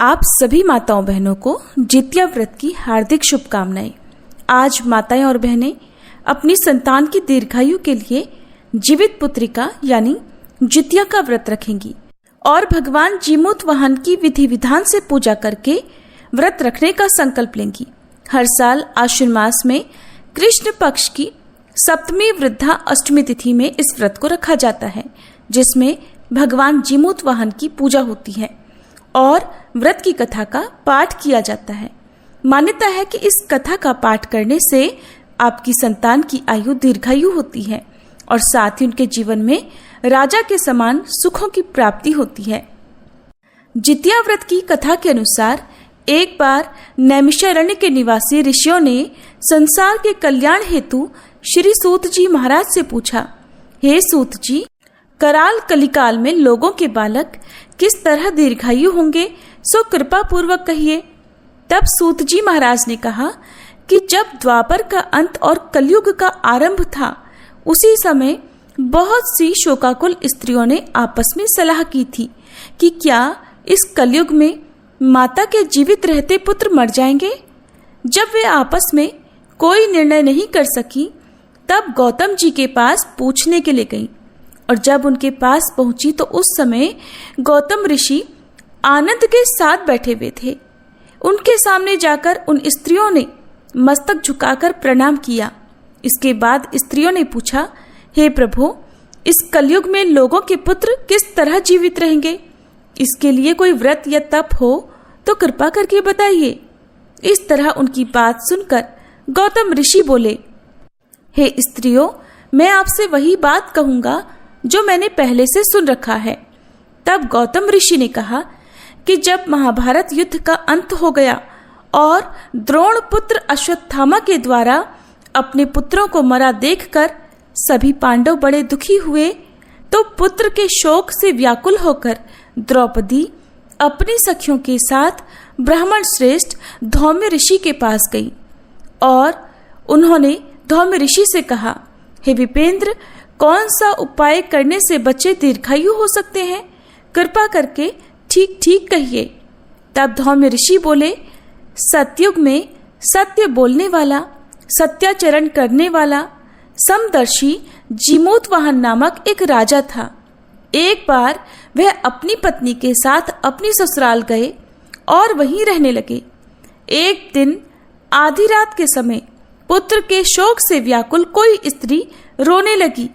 आप सभी माताओं बहनों को जितिया व्रत की हार्दिक शुभकामनाएं। आज माताएं और बहनें अपनी संतान की दीर्घायु के लिए जीवित पुत्रिका यानी जितिया का व्रत रखेंगी और भगवान जीमूत वाहन की विधि विधान से पूजा करके व्रत रखने का संकल्प लेंगी। हर साल आश्विन मास में कृष्ण पक्ष की सप्तमी वृद्धा अष्टमी तिथि में इस व्रत को रखा जाता है, जिसमें भगवान जीमूत वाहन की पूजा होती है और व्रत की कथा का पाठ किया जाता है। मान्यता है कि इस कथा का पाठ करने से आपकी संतान की आयु दीर्घायु होती है और साथ ही उनके जीवन में राजा के समान सुखों की प्राप्ति होती है। जितिया व्रत की कथा के अनुसार एक बार नैमिषारण्य के निवासी ऋषियों ने संसार के कल्याण हेतु श्री सूत जी महाराज से पूछा, हे सूत जी, कराल कलिकाल में लोगों के बालक किस तरह दीर्घायु होंगे, सो कृपा पूर्वक कहिए। तब सूत जी महाराज ने कहा कि जब द्वापर का अंत और कलयुग का आरंभ था, उसी समय बहुत सी शोकाकुल स्त्रियों ने आपस में सलाह की थी कि क्या इस कलयुग में माता के जीवित रहते पुत्र मर जाएंगे। जब वे आपस में कोई निर्णय नहीं कर सकी, तब गौतम जी के पास पूछने के लिए गईं और जब उनके पास पहुंची तो उस समय गौतम ऋषि आनंद के साथ बैठे हुए थे। उनके सामने जाकर उन स्त्रियों ने मस्तक झुकाकर प्रणाम किया। इसके बाद स्त्रियों ने पूछा, हे प्रभु, इस कलयुग में लोगों के पुत्र किस तरह जीवित रहेंगे? इसके लिए कोई व्रत या तप हो तो कृपा करके बताइए। इस तरह उनकी बात सुनकर गौतम ऋषि बोले, हे स्त्रियों, मैं आपसे वही बात कहूंगा जो मैंने पहले से सुन रखा है। तब गौतम ऋषि ने कहा कि जब महाभारत युद्ध का अंत हो गया और द्रोण पुत्र अश्वत्थामा के द्वारा अपने पुत्रों को मरा देखकर सभी पांडव बड़े दुखी हुए, तो पुत्र के शोक से व्याकुल होकर द्रौपदी अपनी सखियों के साथ ब्राह्मण श्रेष्ठ धौम्य ऋषि के पास गई और उन्होंने धौम्य ऋषि से कहा, हे विपेंद्र, कौन सा उपाय करने से बच्चे दीर्घायु हो सकते हैं? कृपा करके ठीक ठीक कहिए। तब धौम्य ऋषि बोले, सतयुग में सत्य बोलने वाला, सत्याचरण करने वाला, समदर्शी जीमूत वाहन नामक एक राजा था। एक बार वह अपनी पत्नी के साथ अपनी ससुराल गए और वहीं रहने लगे। एक दिन आधी रात के समय पुत्र के शोक से व्याकुल कोई स्त्री रोने लगी,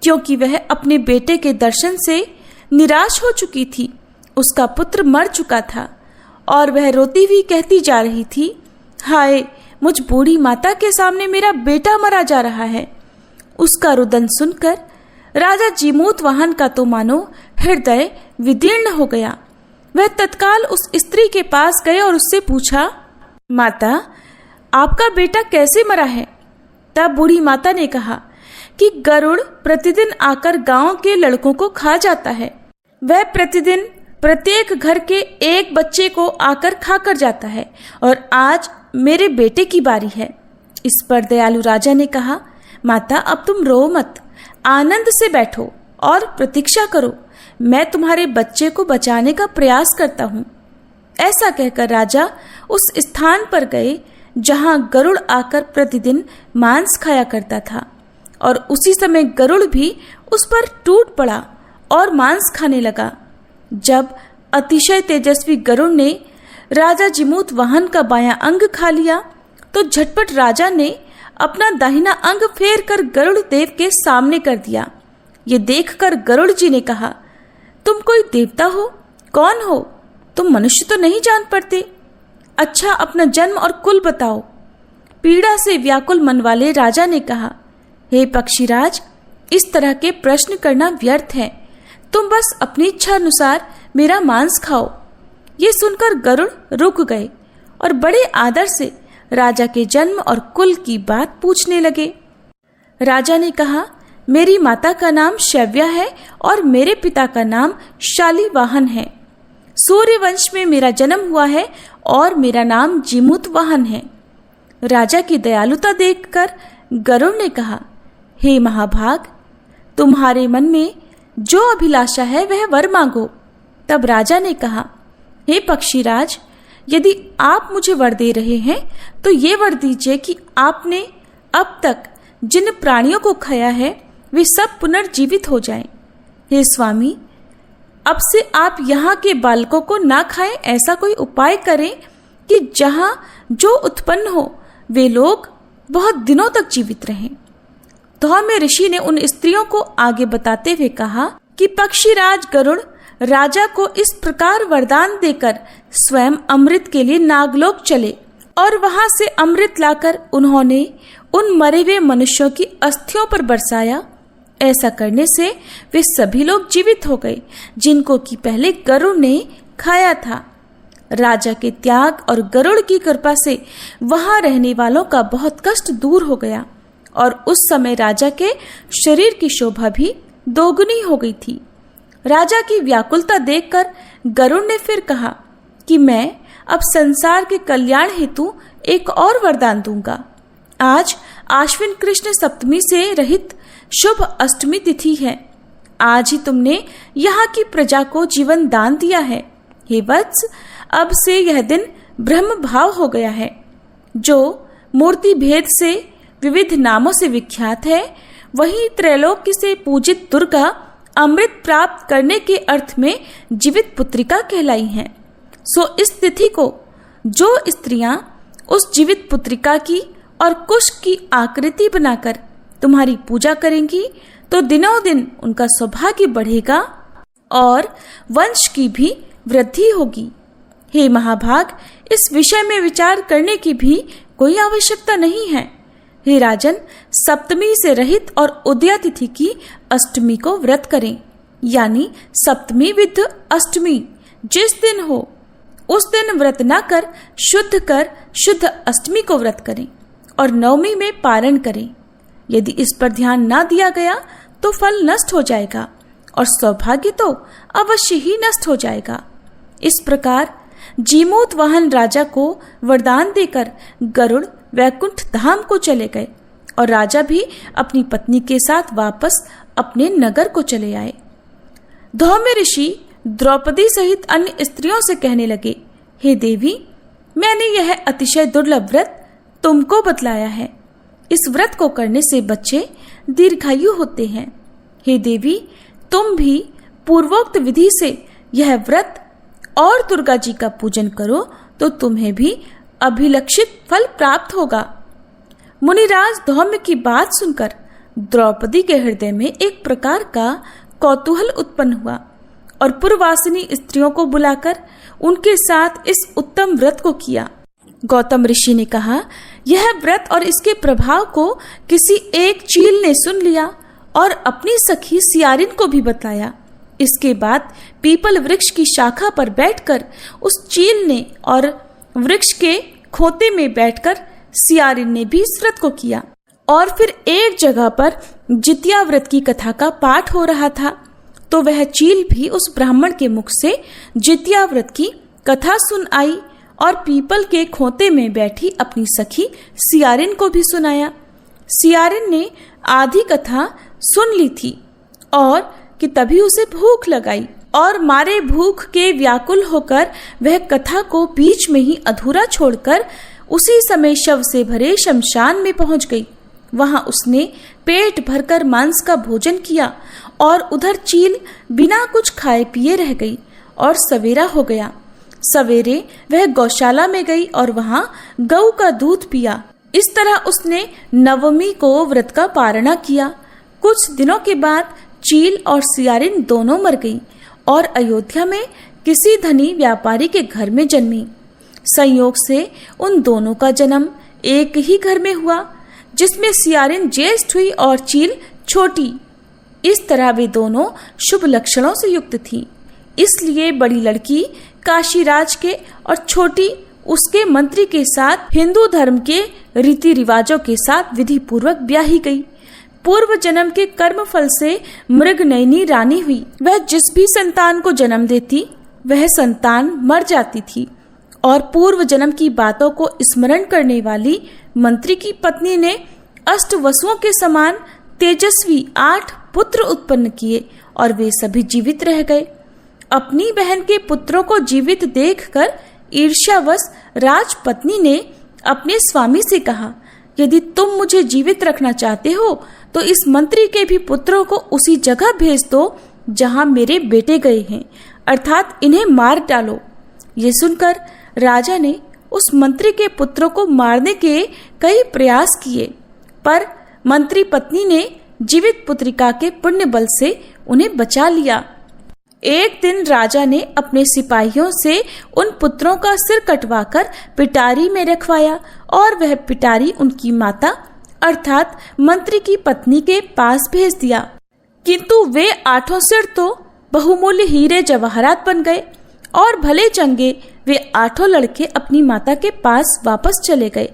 क्योंकि वह अपने बेटे के दर्शन से निराश हो चुकी थी। उसका पुत्र मर चुका था और वह रोती हुई कहती जा रही थी, हाय, मुझ बूढ़ी माता के सामने मेरा बेटा मरा जा रहा है। उसका रुदन सुनकर राजा जीमूत वाहन का तो मानो हृदय विदीर्ण हो गया। वह तत्काल उस स्त्री के पास गए और उससे पूछा, माता, आपका बेटा कैसे मरा है? तब बूढ़ी माता ने कहा कि गरुड़ प्रतिदिन आकर गांव के लड़कों को खा जाता है। वह प्रतिदिन प्रत्येक घर के एक बच्चे को आकर खाकर जाता है और आज मेरे बेटे की बारी है। इस पर दयालु राजा ने कहा, माता, अब तुम रो मत, आनंद से बैठो और प्रतीक्षा करो। मैं तुम्हारे बच्चे को बचाने का प्रयास करता हूँ। ऐसा कहकर राजा उस स्थान पर गए जहाँ गरुड़ आकर प्रतिदिन मांस खाया करता था और उसी समय गरुड़ भी उस पर टूट पड़ा और मांस खाने लगा। जब अतिशय तेजस्वी गरुड़ ने राजा जीमूत वाहन का बायां अंग खा लिया, तो झटपट राजा ने अपना दाहिना अंग फेर कर गरुड़ देव के सामने कर दिया। ये देखकर गरुड़ जी ने कहा, तुम कोई देवता हो? कौन हो? तुम मनुष्य तो नहीं जान पड़ते। अच्छा, अपना जन्म और कुल बताओ। पीड़ा से व्याकुल मन वाले राजा ने कहा, हे पक्षीराज, इस तरह के प्रश्न करना व्यर्थ है। तुम बस अपनी इच्छा अनुसार मेरा मांस खाओ। ये सुनकर गरुड़ रुक गए और बड़े आदर से राजा के जन्म और कुल की बात पूछने लगे। राजा ने कहा, मेरी माता का नाम शैव्या है और मेरे पिता का नाम शालीवाहन है। सूर्यवंश में मेरा जन्म हुआ है और मेरा नाम जीमूत वाहन है। राजा की दयालुता देखकर गरुड़ ने कहा, हे महाभाग, तुम्हारे मन में जो अभिलाषा है वह वर मांगो। तब राजा ने कहा, हे पक्षीराज, यदि आप मुझे वर दे रहे हैं तो ये वर दीजिए कि आपने अब तक जिन प्राणियों को खाया है वे सब पुनर्जीवित हो जाएं। हे स्वामी, अब से आप यहाँ के बालकों को ना खाएं, ऐसा कोई उपाय करें कि जहाँ जो उत्पन्न हो वे लोग बहुत दिनों तक जीवित रहें। धौम्य ऋषि ने उन स्त्रियों को आगे बताते हुए कहा कि पक्षीराज गरुड़ राजा को इस प्रकार वरदान देकर स्वयं अमृत के लिए नागलोक चले और वहां से अमृत लाकर उन्होंने उन मरे हुए मनुष्यों की अस्थियों पर बरसाया। ऐसा करने से वे सभी लोग जीवित हो गए जिनको कि पहले गरुड़ ने खाया था। राजा के त्याग और गरुड़ की कृपा से वहां रहने वालों का बहुत कष्ट दूर हो गया और उस समय राजा के शरीर की शोभा भी दोगुनी हो गई थी। राजा की व्याकुलता देखकर गरुड़ ने फिर कहा कि मैं अब संसार के कल्याण हेतु एक और वरदान दूंगा। आज आश्विन कृष्ण सप्तमी से रहित शुभ अष्टमी तिथि है। आज ही तुमने यहाँ की प्रजा को जीवन दान दिया है। हे वत्स, अब से यह दिन ब्रह्म भाव हो गया है, जो मूर्ति भेद से विविध नामों से विख्यात है। वही त्रैलोक्य से पूजित दुर्गा अमृत प्राप्त करने के अर्थ में जीवित पुत्रिका कहलाई हैं। सो इस तिथि को जो स्त्रियां उस जीवित पुत्रिका की और कुश की आकृति बनाकर तुम्हारी पूजा करेंगी तो दिनों दिन उनका सौभाग्य बढ़ेगा और वंश की भी वृद्धि होगी। हे महाभाग, इस विषय में विचार करने की भी कोई आवश्यकता नहीं है। हे राजन, सप्तमी से रहित और उदया तिथि की अष्टमी को व्रत करें, यानी सप्तमी विद अष्टमी जिस दिन हो उस दिन व्रत न कर शुद्ध अष्टमी को व्रत करें और नवमी में पारण करें। यदि इस पर ध्यान न दिया गया तो फल नष्ट हो जाएगा और सौभाग्य तो अवश्य ही नष्ट हो जाएगा। इस प्रकार जीमूत वाहन राजा को वरदान देकर गरुड़ वैकुंठ धाम को चले गए और राजा भी अपनी पत्नी के साथ वापस अपने नगर को चले आए। धौम्य ऋषि द्रौपदी सहित अन्य स्त्रियों से कहने लगे, हे देवी, मैंने यह अतिशय दुर्लभ व्रत तुमको बतलाया है। इस व्रत को करने से बच्चे दीर्घायु होते हैं। हे देवी, तुम भी पूर्वोक्त विधि से यह व्रत और दुर्गा जी का पूजन करो तो तुम्हें भी अभिलक्षित फल प्राप्त होगा। मुनिराज धौम्य की बात सुनकर द्रौपदी के हृदय में एक प्रकार का कौतूहल उत्पन्न हुआ और पूर्ववासिनी स्त्रियों को बुलाकर उनके साथ इस उत्तम व्रत को किया। गौतम ऋषि ने कहा, यह व्रत और इसके प्रभाव को किसी एक चील ने सुन लिया और अपनी सखी सियारिन को भी बताया। इसके बाद पीपल वृक्ष की शाखा पर बैठकर उस चील ने और वृक्ष के खोते में बैठकर सियारिन ने भी इस व्रत को किया। और फिर एक जगह पर जितिया व्रत की कथा का पाठ हो रहा था तो वह चील भी उस ब्राह्मण के मुख से जितिया व्रत की कथा सुन आई और पीपल के खोते में बैठी अपनी सखी सियारिन को भी सुनाया। सियारिन ने आधी कथा सुन ली थी और कि तभी उसे भूख लगाई और मारे भूख के व्याकुल होकर वह कथा को बीच में ही अधूरा छोड़कर उसी समय शव से भरे शमशान में पहुंच गई। वहां उसने पेट भरकर मांस का भोजन किया और उधर चील बिना कुछ खाए पिए रह गई और सवेरा हो गया। सवेरे वह गौशाला में गई और वहां गऊ का दूध पिया। इस तरह उसने नवमी को व्रत का पारणा किया। कुछ दिनों के बाद चील और सियारिन दोनों मर गई और अयोध्या में किसी धनी व्यापारी के घर में जन्मी। संयोग से उन दोनों का जन्म एक ही घर में हुआ, जिसमें सियारिन ज्येष्ठ हुई और चील छोटी। इस तरह वे दोनों शुभ लक्षणों से युक्त थी। इसलिए बड़ी लड़की काशीराज के और छोटी उसके मंत्री के साथ हिंदू धर्म के रीति रिवाजों के साथ विधि पूर्वक ब्याही गई। पूर्व जन्म के कर्म फल से मृगनयनी रानी हुई। वह जिस भी संतान को जन्म देती वह संतान मर जाती थी और पूर्व जन्म की बातों को स्मरण करने वाली मंत्री की पत्नी ने अष्ट वसुओं के समान तेजस्वी 8 पुत्र उत्पन्न किए और वे सभी जीवित रह गए। अपनी बहन के पुत्रों को जीवित देखकर ईर्ष्यावश राजपत्नी ने अपने स्वामी से कहा, यदि तुम मुझे जीवित रखना चाहते हो तो इस मंत्री के भी पुत्रों को उसी जगह भेज दो जहां मेरे बेटे गए हैं, अर्थात इन्हें मार डालो। ये सुनकर राजा ने उस मंत्री के पुत्रों को मारने के कई प्रयास किए, पर मंत्री पत्नी ने जीवित पुत्रिका के पुण्य बल से उन्हें बचा लिया। एक दिन राजा ने अपने सिपाहियों से उन पुत्रों का सिर कटवाकर पिटारी में रखवाया और वह पिटारी उनकी माता अर्थात मंत्री की पत्नी के पास भेज दिया। किंतु वे 8 सिर तो बहुमूल्य हीरे जवाहरात बन गए और भले चंगे वे 8 लड़के अपनी माता के पास वापस चले गए।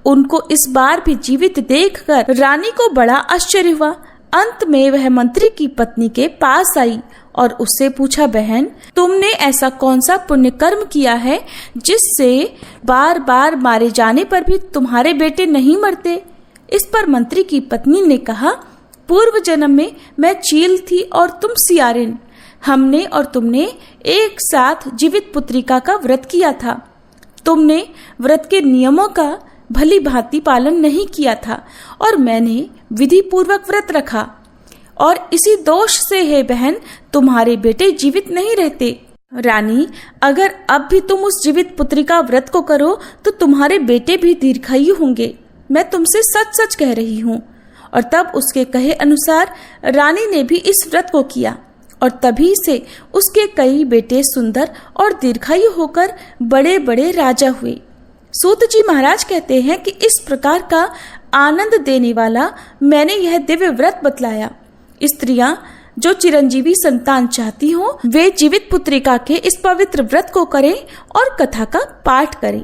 उनको इस बार भी जीवित देखकर रानी को बड़ा आश्चर्य हुआ। अंत में वह मंत्री की पत्नी के पास आई और उससे पूछा, बहन, तुमने ऐसा कौन सा पुण्य कर्म किया है जिससे बार बार मारे जाने पर भी तुम्हारे बेटे नहीं मरते? इस पर मंत्री की पत्नी ने कहा, पूर्व जन्म में मैं चील थी और तुम सियारिन। हमने और तुमने एक साथ जीवित पुत्रिका का व्रत किया था। तुमने व्रत के नियमों का भली भांति पालन नहीं किया था और मैंने विधि पूर्वक व्रत रखा, और इसी दोष से है बहन तुम्हारे बेटे जीवित नहीं रहते। रानी, अगर अब भी तुम उस जीवित पुत्री का व्रत को करो तो तुम्हारे बेटे भी दीर्घायु होंगे। मैं तुमसे सच सच कह रही हूँ। और तब उसके कहे अनुसार रानी ने भी इस व्रत को किया और तभी से उसके कई बेटे सुंदर और दीर्घायु होकर बड़े बड़े राजा हुए। सूत जी महाराज कहते हैं कि इस प्रकार का आनंद देने वाला मैंने यह दिव्य व्रत बतलाया। स्त्रियां जो चिरंजीवी संतान चाहती हो वे जीवित पुत्रिका के इस पवित्र व्रत को करें और कथा का पाठ करें।